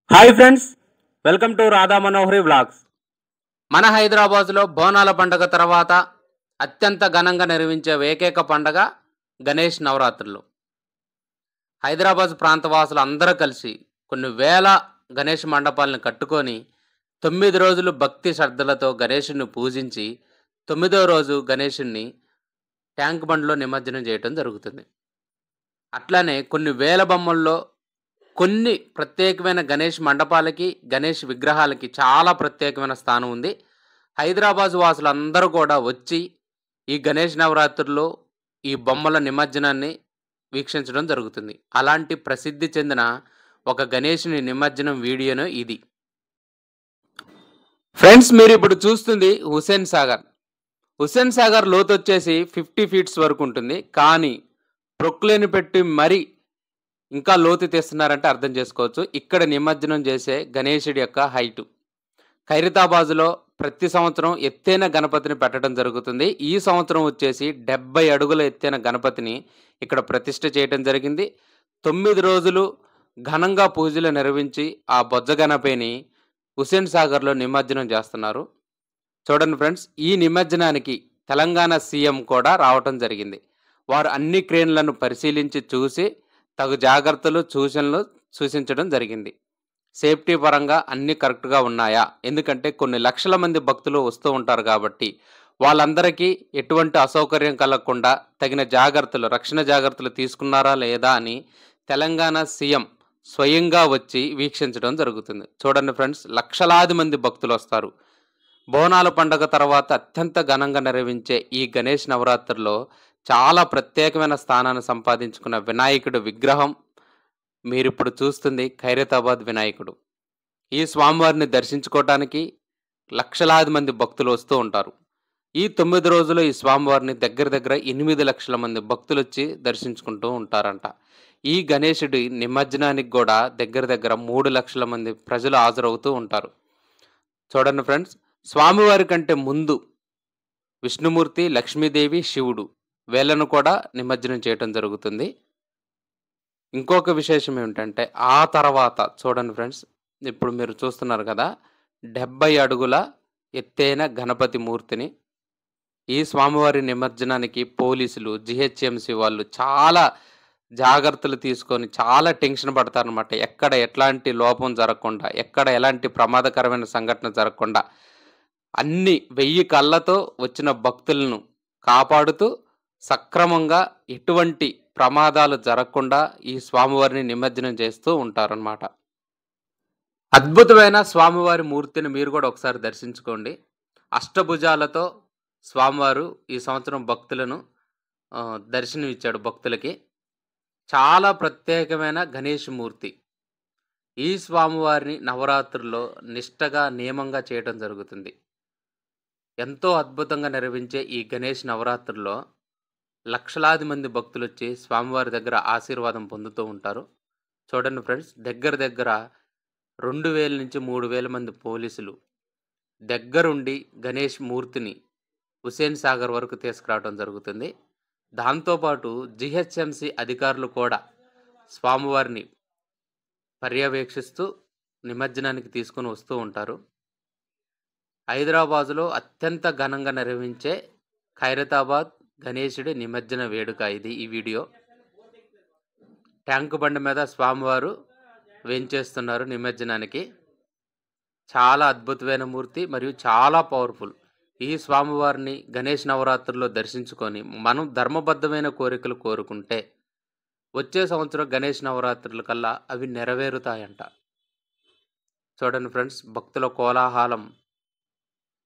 Hi friends, welcome to Radha Manohari vlogs. మన హైదరాబాద్లో బోనాల పండుగ తర్వాత అత్యంత ఘనంగా నిర్వహించే ఏకైక పండగ గణేష్ నవరాత్రులు. హైదరాబాద్ ప్రాంతవాసులు అందరూ కలిసి కొన్ని వేల గణేష్ మండపాలను కట్టుకొని 9 రోజులు భక్తి శ్రద్ధలతో గణేషుని పూజించి 9వ రోజు గణేషుని ట్యాంక్ బండ్లో నిమజ్జనం చేయడం జరుగుతుంది. అట్లానే కొన్ని వేల బొమ్మల్లో కొన్ని ప్రత్యేకమైన గణేష్ మండపాలకి, గణేష్ విగ్రహాలకి చాలా ప్రత్యేకమైన స్థానం ఉంది. హైదరాబాద్ వాసులందరూ కూడా వచ్చి ఈ గణేష్ నవరాత్రుల్లో ఈ బొమ్మల నిమజ్జనాన్ని వీక్షించడం జరుగుతుంది. అలాంటి ప్రసిద్ధి చెందిన ఒక గణేషుని నిమజ్జనం వీడియోను ఇది. ఫ్రెండ్స్, మీరు ఇప్పుడు చూస్తుంది హుస్సేన్ సాగర్. హుస్సేన్ సాగర్ లోతు వచ్చేసి 50 ఫీట్స్ వరకు ఉంటుంది. కానీ ప్రొక్లేని పెట్టి మరీ ఇంకా లోతు తీస్తున్నారంటే అర్థం చేసుకోవచ్చు. ఇక్కడ నిమజ్జనం చేసే గణేశుడి యొక్క హైటు. ఖైరతాబాద్లో ప్రతి సంవత్సరం ఎత్తైన గణపతిని పెట్టడం జరుగుతుంది. ఈ సంవత్సరం వచ్చేసి 70 అడుగుల ఎత్తైన గణపతిని ఇక్కడ ప్రతిష్ఠ చేయడం జరిగింది. 9 రోజులు ఘనంగా పూజలు నిర్వహించి ఆ బొజ్జ గణపతిని హుస్సేన్ సాగర్లో నిమజ్జనం చేస్తున్నారు. చూడండి ఫ్రెండ్స్, ఈ నిమజ్జనానికి తెలంగాణ సీఎం కూడా రావటం జరిగింది. వారు అన్ని క్రేన్లను పరిశీలించి చూసి తగు జాగ్రత్తలు సూచించడం జరిగింది. సేఫ్టీ పరంగా అన్నీ కరెక్ట్గా ఉన్నాయా, ఎందుకంటే కొన్ని లక్షల మంది భక్తులు వస్తూ ఉంటారు కాబట్టి వాళ్ళందరికీ ఎటువంటి అసౌకర్యం కలగకుండా తగిన జాగ్రత్తలు, రక్షణ జాగ్రత్తలు తీసుకున్నారా లేదా అని తెలంగాణ సీఎం స్వయంగా వచ్చి వీక్షించడం జరుగుతుంది. చూడండి ఫ్రెండ్స్, లక్షలాది మంది భక్తులు వస్తారు. బోనాల పండుగ తర్వాత అత్యంత ఘనంగా నిర్వహించే ఈ గణేష్ నవరాత్రుల్లో చాలా ప్రత్యేకమైన స్థానాన్ని సంపాదించుకున్న వినాయకుడు విగ్రహం మీరిప్పుడు చూస్తుంది ఖైరతాబాద్ వినాయకుడు. ఈ స్వామివారిని దర్శించుకోవడానికి లక్షలాది మంది భక్తులు వస్తూ ఉంటారు. ఈ 9 రోజులు ఈ స్వామివారిని దగ్గర 8 లక్షల మంది భక్తులు వచ్చి దర్శించుకుంటూ ఉంటారంట. ఈ గణేశుడి నిమజ్జనానికి కూడా దగ్గర 3 లక్షల మంది ప్రజలు హాజరవుతూ ఉంటారు. చూడండి ఫ్రెండ్స్, స్వామివారి కంటే ముందు విష్ణుమూర్తి, లక్ష్మీదేవి, శివుడు వీళ్ళను కూడా నిమజ్జనం చేయటం జరుగుతుంది. ఇంకొక విశేషం ఏమిటంటే ఆ తర్వాత చూడండి ఫ్రెండ్స్, ఇప్పుడు మీరు చూస్తున్నారు కదా 70 అడుగుల ఎత్తైన గణపతి మూర్తిని ఈ స్వామివారి నిమజ్జనానికి పోలీసులు, జిహెచ్ఎంసి వాళ్ళు చాలా జాగ్రత్తలు తీసుకొని చాలా టెన్షన్ పడతారనమాట. ఎక్కడ ఎట్లాంటి లోపం జరగకుండా, ఎక్కడ ఎలాంటి ప్రమాదకరమైన సంఘటన జరగకుండా అన్ని 1000 కళ్ళతో వచ్చిన భక్తులను కాపాడుతూ సక్రమంగా ఎటువంటి ప్రమాదాలు జరగకుండా ఈ స్వామివారిని నిమజ్జనం చేస్తూ ఉంటారన్నమాట. అద్భుతమైన స్వామివారి మూర్తిని మీరు కూడా ఒకసారి దర్శించుకోండి. అష్టభుజాలతో స్వామివారు ఈ సంవత్సరం భక్తులను దర్శనం ఇచ్చాడు భక్తులకి. చాలా ప్రత్యేకమైన గణేష్ మూర్తి. ఈ స్వామివారిని నవరాత్రుల్లో నిష్టగా నియమంగా చేయడం జరుగుతుంది. ఎంతో అద్భుతంగా నిర్వహించే ఈ గణేష్ నవరాత్రుల్లో లక్షలాది మంది భక్తులు వచ్చి స్వామివారి దగ్గర ఆశీర్వాదం పొందుతూ ఉంటారు. చూడండి ఫ్రెండ్స్, దగ్గర 2000 నుంచి 3000 మంది పోలీసులు దగ్గరుండి గణేష్ మూర్తిని హుస్సేన్ సాగర్ వరకు తీసుకురావడం జరుగుతుంది. దాంతోపాటు జిహెచ్ఎంసి అధికారులు కూడా స్వామివారిని పర్యవేక్షిస్తూ నిమజ్జనానికి తీసుకొని వస్తూ ఉంటారు. హైదరాబాదులో అత్యంత ఘనంగా నిర్వహించే ఖైరతాబాద్ గణేశుడి నిమజ్జన వేడుక ఇది. ఈ వీడియో ట్యాంకు బండి మీద స్వామివారు వేంచేస్తున్నారు నిమజ్జనానికి. చాలా అద్భుతమైన మూర్తి మరియు చాలా పవర్ఫుల్. ఈ స్వామివారిని గణేష్ నవరాత్రుల్లో దర్శించుకొని మనం ధర్మబద్ధమైన కోరికలు కోరుకుంటే వచ్చే సంవత్సరం గణేష్ నవరాత్రుల కల్లా అవి నెరవేరుతాయంట. చూడండి ఫ్రెండ్స్, భక్తుల కోలాహలం.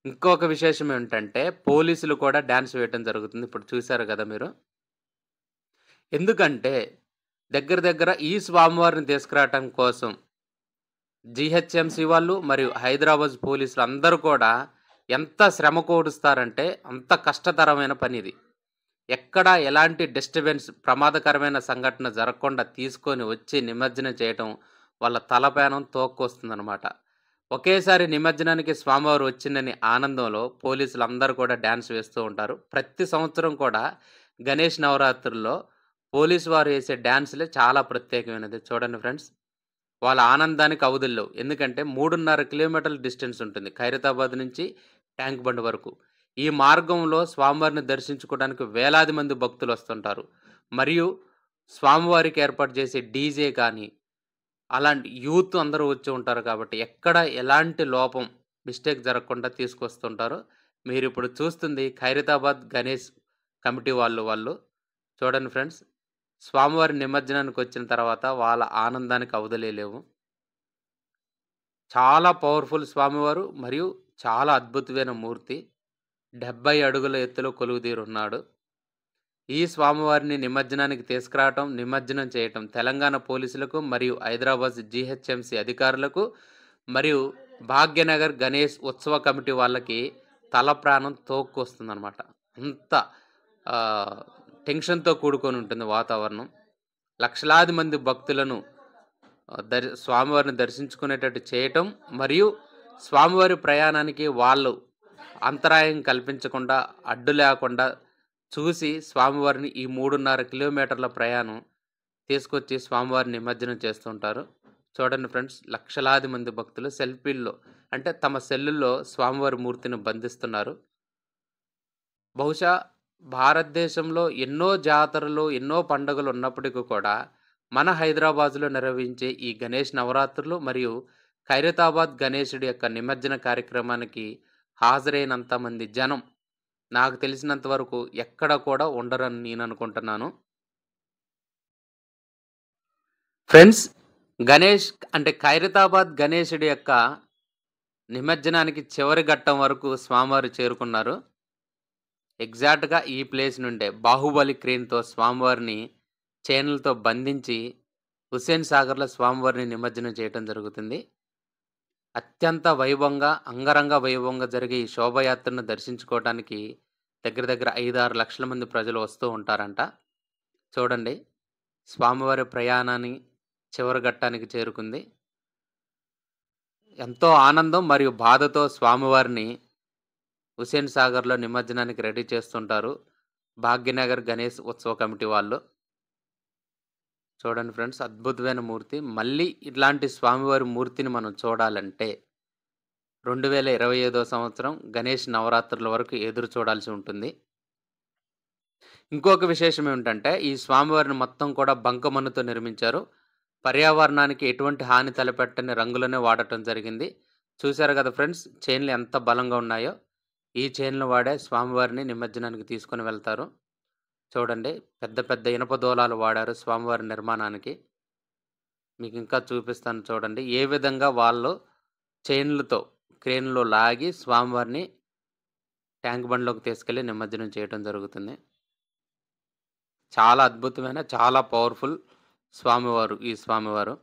ఇంకొక విశేషం ఏంటంటే పోలీసులు కూడా డ్యాన్స్ వేయటం జరుగుతుంది. ఇప్పుడు చూశారు కదా మీరు. ఎందుకంటే దగ్గర ఈ స్వామివారిని తీసుకురావటం కోసం జిహెచ్ఎంసి వాళ్ళు మరియు హైదరాబాద్ పోలీసులు అందరూ కూడా ఎంత శ్రమ కోడుస్తారంటే అంత కష్టతరమైన పని ఇది. ఎక్కడ ఎలాంటి డిస్టర్బెన్స్, ప్రమాదకరమైన సంఘటన జరగకుండా తీసుకొని వచ్చి నిమజ్జనం చేయటం వాళ్ళ తలపేనం తోక్కొస్తుందన్నమాట. ఒకేసారి నిమజ్జనానికి స్వామివారు వచ్చిందని ఆనందంలో పోలీసులు అందరూ కూడా డ్యాన్స్ వేస్తూ ఉంటారు. ప్రతి సంవత్సరం కూడా గణేష్ నవరాత్రుల్లో పోలీసు వారు వేసే డ్యాన్స్లే చాలా ప్రత్యేకమైనది. చూడండి ఫ్రెండ్స్, వాళ్ళ ఆనందానికి అవధులు లేవు. ఎందుకంటే 3.5 కిలోమీటర్ల డిస్టెన్స్ ఉంటుంది ఖైరతాబాద్ నుంచి ట్యాంక్ బండ్ వరకు. ఈ మార్గంలో స్వామివారిని దర్శించుకోవడానికి వేలాది మంది భక్తులు వస్తుంటారు. మరియు స్వామివారికి ఏర్పాటు చేసే డీజే కానీ, అలాంటి యూత్ అందరూ వచ్చి ఉంటారు కాబట్టి ఎక్కడ ఎలాంటి లోపం, మిస్టేక్ జరగకుండా తీసుకొస్తుంటారు. మీరిప్పుడు చూస్తుంది ఖైరతాబాద్ గణేష్ కమిటీ వాళ్ళు. చూడండి ఫ్రెండ్స్, స్వామివారి నిమజ్జనానికి వచ్చిన తర్వాత వాళ్ళ ఆనందానికి అవధులే లేవు. చాలా పవర్‌ఫుల్ స్వామివారు మరియు చాలా అద్భుతమైన మూర్తి. 70 అడుగుల ఎత్తులో కొలువుదీరున్నాడు. ఈ స్వామివారిని నిమజ్జనానికి తీసుకురావటం, నిమజ్జనం చేయటం తెలంగాణ పోలీసులకు మరియు హైదరాబాద్ జీహెచ్ఎంసీ అధికారులకు మరియు భాగ్యనగర్ గణేష్ ఉత్సవ కమిటీ వాళ్ళకి తల ప్రాణం తోక్కొస్తుందనమాట. అంత టెన్షన్‌తో కూడుకొని ఉంటుంది వాతావరణం. లక్షలాది మంది భక్తులను స్వామివారిని దర్శించుకునేటట్టు చేయటం మరియు స్వామివారి ప్రయాణానికి వాళ్ళు అంతరాయం కల్పించకుండా, అడ్డు లేకుండా చూసి స్వామివారిని ఈ 3.5 కిలోమీటర్ల ప్రయాణం తీసుకొచ్చి స్వామివారిని నిమజ్జనం చేస్తుంటారు. చూడండి ఫ్రెండ్స్, లక్షలాది మంది భక్తులు సెల్ఫీల్లో అంటే తమ సెల్లుల్లో స్వామివారి మూర్తిని బంధిస్తున్నారు. బహుశా భారతదేశంలో ఎన్నో జాతరలు, ఎన్నో పండుగలు ఉన్నప్పటికీ కూడా మన హైదరాబాద్‌లో నిర్వహించే ఈ గణేష్ నవరాత్రులు మరియు ఖైరతాబాద్ గణేశుడి యొక్క నిమజ్జన కార్యక్రమానికి హాజరైనంత మంది జనం నాకు తెలిసినంత వరకు ఎక్కడ కూడా ఉండరని నేను అనుకుంటున్నాను. ఫ్రెండ్స్, గణేష్ అంటే ఖైరతాబాద్ గణేశుడి యొక్క నిమజ్జనానికి చివరి ఘట్టం వరకు స్వామివారు చేరుకున్నారు. ఎగ్జాక్ట్‌గా ఈ ప్లేస్ నుండే బాహుబలి క్రేన్‌తో స్వామివారిని చైన్లతో బంధించి హుస్సేన్ సాగర్‌లో స్వామివారిని నిమజ్జనం చేయటం జరుగుతుంది. అత్యంత వైభవంగా, అంగరంగ వైభవంగా జరిగే ఈ శోభయాత్రను దర్శించుకోవడానికి దగ్గర 5-6 లక్షల మంది ప్రజలు వస్తూ ఉంటారంట. చూడండి, స్వామివారి ప్రయాణాన్ని చివరి ఘట్టానికి చేరుకుంది. ఎంతో ఆనందం మరియు బాధతో స్వామివారిని హుస్సేన్ సాగర్‌లో నిమజ్జనానికి రెడీ చేస్తుంటారు భాగ్యనగర్ గణేష్ ఉత్సవ కమిటీ వాళ్ళు. చూడండి ఫ్రెండ్స్, అద్భుతమైన మూర్తి. మళ్ళీ ఇట్లాంటి స్వామివారి మూర్తిని మనం చూడాలంటే 2025వ సంవత్సరం గణేష్ నవరాత్రుల వరకు ఎదురు చూడాల్సి ఉంటుంది. ఇంకొక విశేషం ఏమిటంటే, ఈ స్వామివారిని మొత్తం కూడా బంకమన్నుతో నిర్మించారు. పర్యావరణానికి ఎటువంటి హాని తలపెట్టని రంగులనే వాడటం జరిగింది. చూశారు కదా ఫ్రెండ్స్, చైన్లు ఎంత బలంగా ఉన్నాయో. ఈ చైన్లు వాడే స్వామివారిని నిమజ్జనానికి తీసుకొని వెళ్తారు. చూడండి, పెద్ద పెద్ద ఇనుప దూలాలు వాడారు స్వామివారి నిర్మాణానికి. మీకు ఇంకా చూపిస్తాను చూడండి, ఏ విధంగా వాళ్ళు చైన్లతో క్రేన్లో లాగి స్వామివారిని ట్యాంక్ బండ్లోకి తీసుకెళ్ళి నిమజ్జనం చేయడం జరుగుతుంది. చాలా అద్భుతమైన, చాలా పవర్ఫుల్ స్వామివారు ఈ స్వామివారు.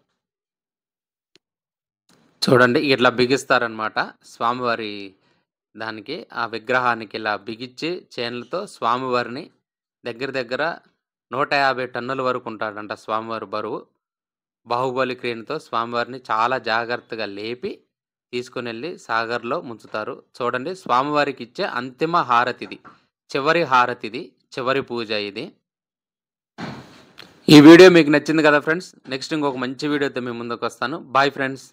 చూడండి, ఇట్లా బిగిస్తారనమాట స్వామివారి దానికి, ఆ విగ్రహానికి ఇలా బిగించి చైన్లతో స్వామివారిని దగ్గర 150 టన్నుల వరకు ఉంటాడంట స్వామివారి బరువు. బాహుబలి క్రేన్‌తో స్వామివారిని చాలా జాగ్రత్తగా లేపి తీసుకొని వెళ్ళి సాగర్‌లో ముంచుతారు. చూడండి, స్వామివారికి ఇచ్చే అంతిమ హారతిది, చివరి హారతిది, చివరి పూజ ఇది. ఈ వీడియో మీకు నచ్చింది కదా ఫ్రెండ్స్. నెక్స్ట్ ఇంకొక మంచి వీడియోతో మీ ముందుకు వస్తాను. Bye friends.